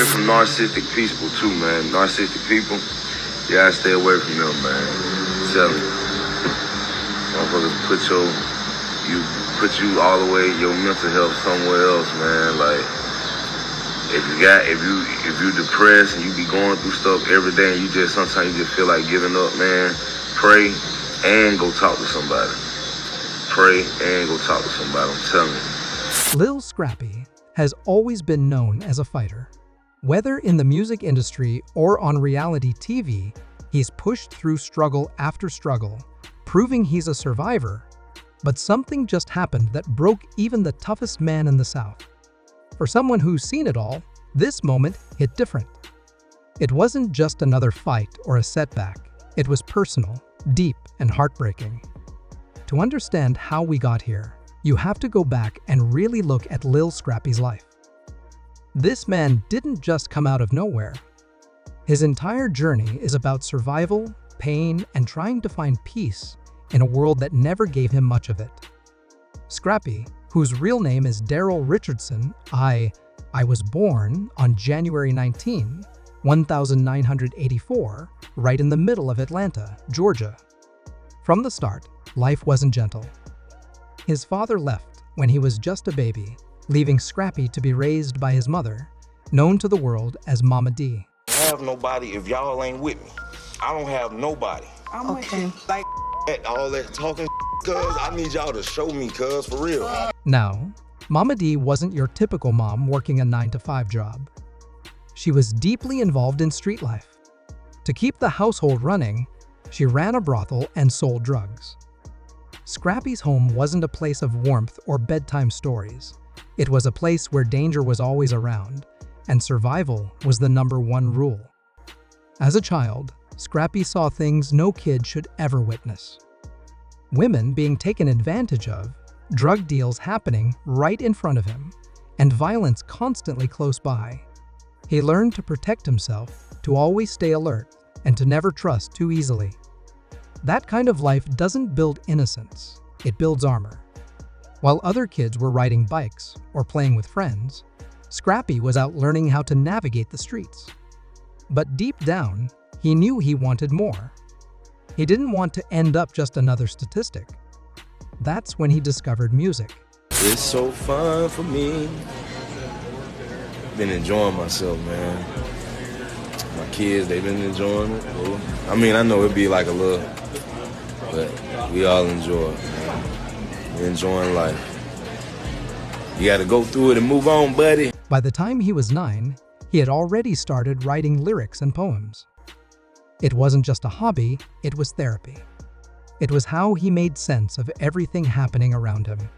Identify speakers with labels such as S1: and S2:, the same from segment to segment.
S1: away from narcissistic people too, man. Narcissistic people, you gotta stay away from them, man. I'm telling you. Motherfuckers put you all the way, your mental health somewhere else, man. Like, if you depressed and you be going through stuff every day and sometimes you just feel like giving up, man, pray and go talk to somebody. Pray and go talk to somebody, I'm telling you.
S2: Lil Scrappy has always been known as a fighter. Whether in the music industry or on reality TV, he's pushed through struggle after struggle, proving he's a survivor. But something just happened that broke even the toughest man in the South. For someone who's seen it all, this moment hit different. It wasn't just another fight or a setback. It was personal, deep, and heartbreaking. To understand how we got here, you have to go back and really look at Lil Scrappy's life. This man didn't just come out of nowhere. His entire journey is about survival, pain, and trying to find peace in a world that never gave him much of it. Scrappy, whose real name is Daryl Richardson, I was born on January 19, 1984, right in the middle of Atlanta, Georgia. From the start, life wasn't gentle. His father left when he was just a baby, leaving Scrappy to be raised by his mother, known to the world as Mama D.
S3: I have nobody if y'all ain't with me. I don't have nobody.
S4: I'm with you.
S3: Like all that talking, cuz I need y'all to show me, cuz, for real.
S2: Now, Mama D wasn't your typical mom working a 9-to-5 job. She was deeply involved in street life. To keep the household running, she ran a brothel and sold drugs. Scrappy's home wasn't a place of warmth or bedtime stories. It was a place where danger was always around, and survival was the #1 rule. As a child, Scrappy saw things no kid should ever witness. Women being taken advantage of, drug deals happening right in front of him, and violence constantly close by. He learned to protect himself, to always stay alert, and to never trust too easily. That kind of life doesn't build innocence, it builds armor. While other kids were riding bikes or playing with friends, Scrappy was out learning how to navigate the streets. But deep down, he knew he wanted more. He didn't want to end up just another statistic. That's when he discovered music.
S3: It's so fun for me. Been enjoying myself, man. My kids, they've been enjoying it. Well, I mean, I know it'd be like a little, but we all enjoy it, man. We're enjoying life. You gotta go through it and move on, buddy.
S2: By the time he was 9, he had already started writing lyrics and poems. It wasn't just a hobby, it was therapy. It was how he made sense of everything happening around him.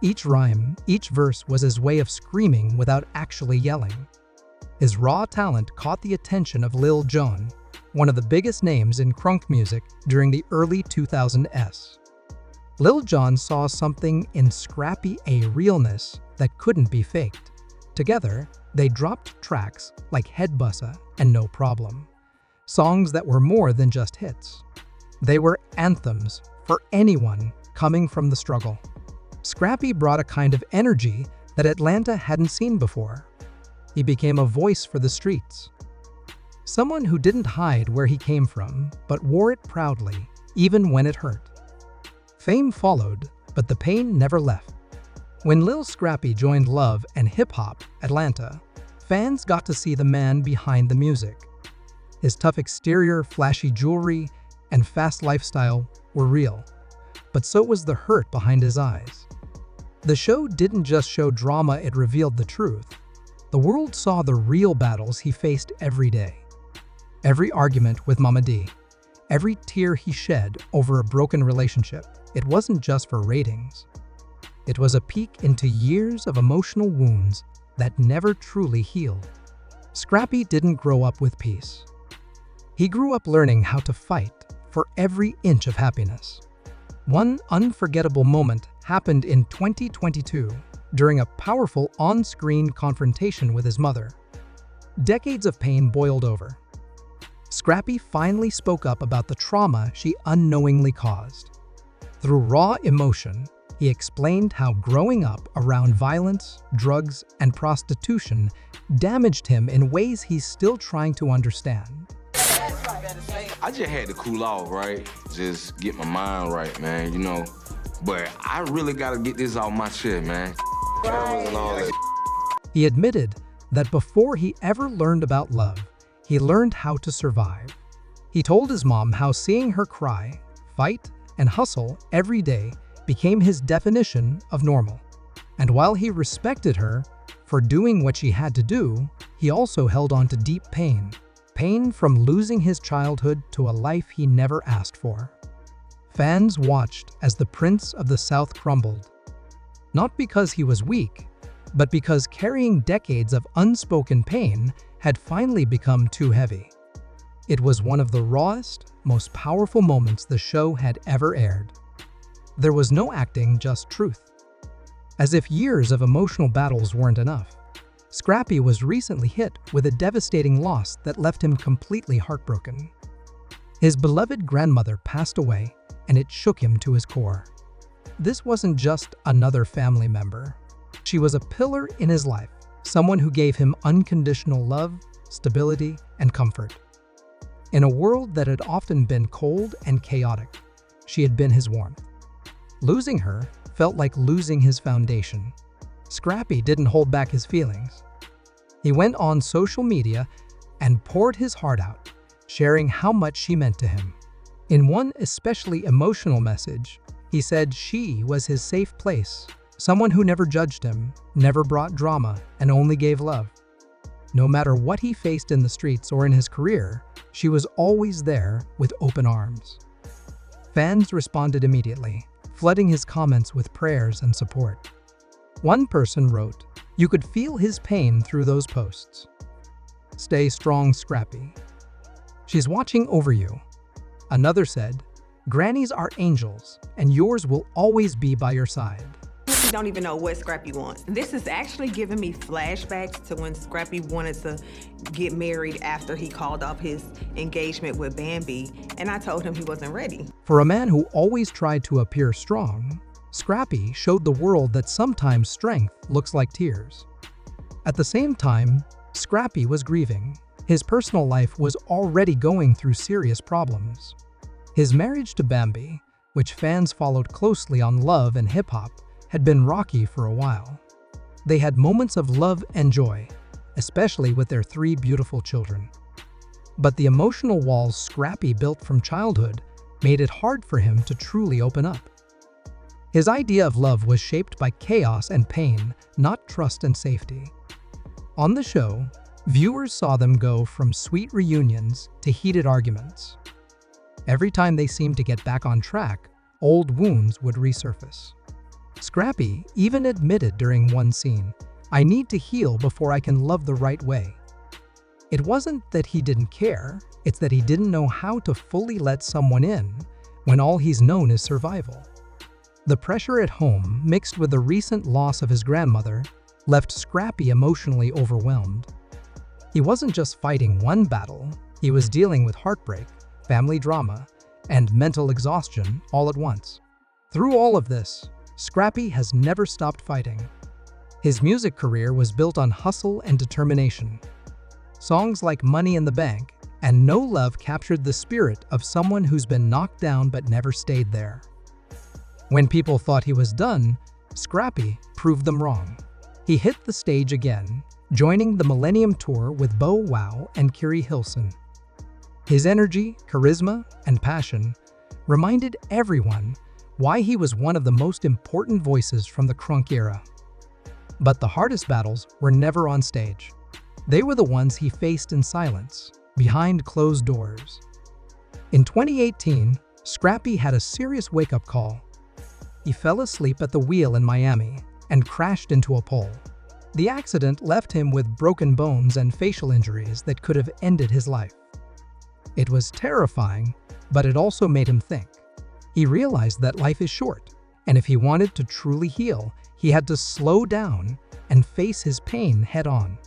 S2: Each rhyme, each verse was his way of screaming without actually yelling. His raw talent caught the attention of Lil Jon, one of the biggest names in crunk music during the early 2000s. Lil Jon saw something in Scrappy, a realness that couldn't be faked. Together, they dropped tracks like Head Bussa and No Problem, songs that were more than just hits. They were anthems for anyone coming from the struggle. Scrappy brought a kind of energy that Atlanta hadn't seen before. He became a voice for the streets. Someone who didn't hide where he came from, but wore it proudly, even when it hurt. Fame followed, but the pain never left. When Lil Scrappy joined Love and Hip Hop Atlanta, fans got to see the man behind the music. His tough exterior, flashy jewelry, and fast lifestyle were real, but so was the hurt behind his eyes. The show didn't just show drama, it revealed the truth. The world saw the real battles he faced every day. Every argument with Mama D, every tear he shed over a broken relationship, it wasn't just for ratings. It was a peek into years of emotional wounds that never truly healed. Scrappy didn't grow up with peace. He grew up learning how to fight for every inch of happiness. One unforgettable moment happened in 2022 during a powerful on-screen confrontation with his mother. Decades of pain boiled over. Scrappy finally spoke up about the trauma she unknowingly caused. Through raw emotion, he explained how growing up around violence, drugs, and prostitution damaged him in ways he's still trying to understand.
S3: I just had to cool off, right? Just get my mind right, man, you know. But I really gotta get this off my chest, man. Cameras and all that.
S2: He admitted that before he ever learned about love, he learned how to survive. He told his mom how seeing her cry, fight, and hustle every day became his definition of normal. And while he respected her for doing what she had to do, he also held on to deep pain. Pain from losing his childhood to a life he never asked for. Fans watched as the Prince of the South crumbled. Not because he was weak, but because carrying decades of unspoken pain had finally become too heavy. It was one of the rawest, most powerful moments the show had ever aired. There was no acting, just truth. As if years of emotional battles weren't enough, Scrappy was recently hit with a devastating loss that left him completely heartbroken. His beloved grandmother passed away, and it shook him to his core. This wasn't just another family member. She was a pillar in his life, someone who gave him unconditional love, stability, and comfort. In a world that had often been cold and chaotic, she had been his warmth. Losing her felt like losing his foundation. Scrappy didn't hold back his feelings. He went on social media and poured his heart out, sharing how much she meant to him. In one especially emotional message, he said she was his safe place, someone who never judged him, never brought drama, and only gave love. No matter what he faced in the streets or in his career, she was always there with open arms. Fans responded immediately, flooding his comments with prayers and support. One person wrote, "You could feel his pain through those posts. Stay strong, Scrappy. She's watching over you." Another said, "Grannies are angels, and yours will always be by your side."
S4: You don't even know what Scrappy wants. This is actually giving me flashbacks to when Scrappy wanted to get married after he called off his engagement with Bambi, and I told him he wasn't ready.
S2: For a man who always tried to appear strong, Scrappy showed the world that sometimes strength looks like tears. At the same time, Scrappy was grieving. His personal life was already going through serious problems. His marriage to Bambi, which fans followed closely on Love and Hip Hop, had been rocky for a while. They had moments of love and joy, especially with their 3 beautiful children. But the emotional walls Scrappy built from childhood made it hard for him to truly open up. His idea of love was shaped by chaos and pain, not trust and safety. On the show, viewers saw them go from sweet reunions to heated arguments. Every time they seemed to get back on track, old wounds would resurface. Scrappy even admitted during one scene, "I need to heal before I can love the right way." It wasn't that he didn't care, it's that he didn't know how to fully let someone in when all he's known is survival. The pressure at home, mixed with the recent loss of his grandmother, left Scrappy emotionally overwhelmed. He wasn't just fighting one battle, he was dealing with heartbreak, family drama, and mental exhaustion all at once. Through all of this, Scrappy has never stopped fighting. His music career was built on hustle and determination. Songs like Money in the Bank and No Love captured the spirit of someone who's been knocked down but never stayed there. When people thought he was done, Scrappy proved them wrong. He hit the stage again, joining the Millennium Tour with Bow Wow and Kiri Hilson. His energy, charisma, and passion reminded everyone why he was one of the most important voices from the crunk era. But the hardest battles were never on stage. They were the ones he faced in silence, behind closed doors. In 2018, Scrappy had a serious wake-up call. He fell asleep at the wheel in Miami and crashed into a pole. The accident left him with broken bones and facial injuries that could have ended his life. It was terrifying, but it also made him think. He realized that life is short, and if he wanted to truly heal, he had to slow down and face his pain head-on.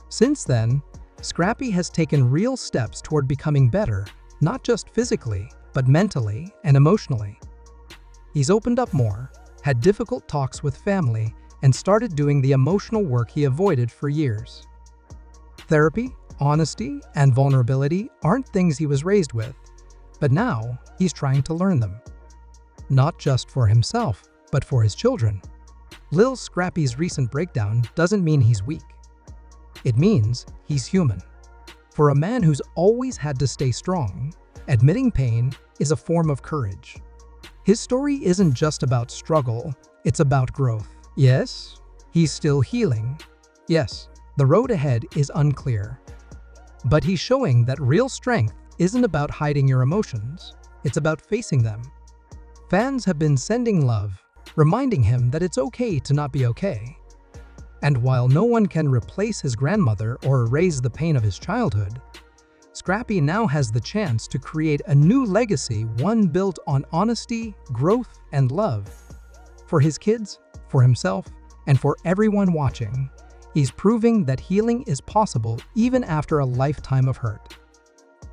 S2: Since then, Scrappy has taken real steps toward becoming better, not just physically, but mentally and emotionally. He's opened up more, had difficult talks with family, and started doing the emotional work he avoided for years. Therapy, honesty, and vulnerability aren't things he was raised with, but now he's trying to learn them. Not just for himself, but for his children. Lil Scrappy's recent breakdown doesn't mean he's weak. It means he's human. For a man who's always had to stay strong, admitting pain is a form of courage. His story isn't just about struggle, it's about growth. Yes, he's still healing. Yes, the road ahead is unclear. But he's showing that real strength isn't about hiding your emotions, it's about facing them. Fans have been sending love, reminding him that it's okay to not be okay. And while no one can replace his grandmother or erase the pain of his childhood, Scrappy now has the chance to create a new legacy, one built on honesty, growth, and love. For his kids, for himself, and for everyone watching, he's proving that healing is possible even after a lifetime of hurt.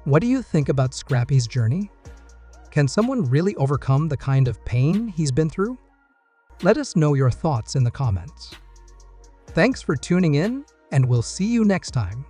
S2: What do you think about Scrappy's journey? Can someone really overcome the kind of pain he's been through? Let us know your thoughts in the comments. Thanks for tuning in, and we'll see you next time.